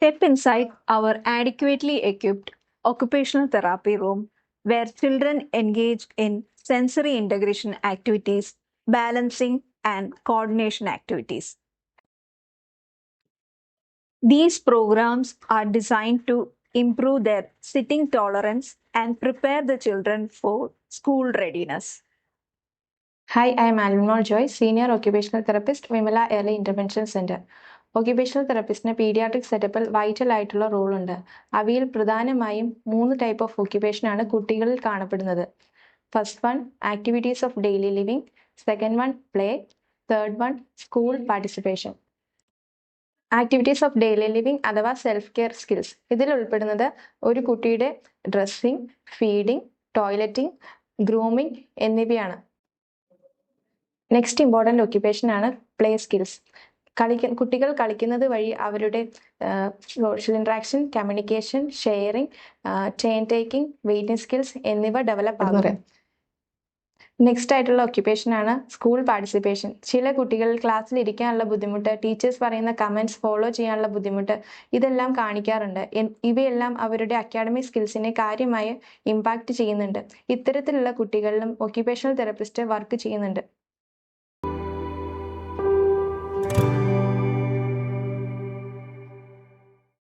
Step inside our adequately equipped occupational therapy room where children engage in sensory integration activities, balancing, and coordination activities. These programs are designed to improve their sitting tolerance and prepare the children for school readiness. Hi, I am Alvinmore Joy, Senior Occupational Therapist, Vimala Early Intervention Center. Occupational തെറപ്പിസ്റ്റിന് paediatric സെറ്റപ്പിൽ vital ആയിട്ടുള്ള റോളുണ്ട്. അവയിൽ പ്രധാനമായും 3 type of ഒക്യുപേഷനാണ് കുട്ടികളിൽ കാണപ്പെടുന്നത്. First one activities of daily living, second one play, third one school participation. Activities of daily living അഥവാ self care skills ഇതിൽ ഉൾപ്പെടുന്നത് ഒരു കുട്ടിയുടെ ഡ്രസ്സിംഗ്, ഫീഡിംഗ്, ടോയ്ലറ്റിംഗ്, ഗ്രൂമിംഗ് എന്നിവയാണ്. നെക്സ്റ്റ് ഇമ്പോർട്ടൻ്റ് ഒക്യുപേഷൻ ആണ് പ്ലേ സ്കിൽസ്. കുട്ടികൾ കളിക്കുന്നത് വഴി അവരുടെ social interaction, communication, sharing, chain taking, waiting skills എന്നിവ ഡെവലപ്പ് ആകുന്നത്. നെക്സ്റ്റ് ആയിട്ടുള്ള ഒക്യുപേഷൻ ആണ് സ്കൂൾ പാർട്ടിസിപ്പേഷൻ. ചില കുട്ടികൾ ക്ലാസ്സിൽ ഇരിക്കാനുള്ള ബുദ്ധിമുട്ട്, ടീച്ചേഴ്സ് പറയുന്ന കമൻറ്റ്സ് ഫോളോ ചെയ്യാനുള്ള ബുദ്ധിമുട്ട് ഇതെല്ലാം കാണിക്കാറുണ്ട്. ഇവയെല്ലാം അവരുടെ അക്കാഡമിക് സ്കിൽസിനെ കാര്യമായി ഇമ്പാക്റ്റ് ചെയ്യുന്നുണ്ട്. ഇത്തരത്തിലുള്ള കുട്ടികളിലും ഒക്യുപേഷണൽ തെറപ്പിസ്റ്റ് വർക്ക് ചെയ്യുന്നുണ്ട്.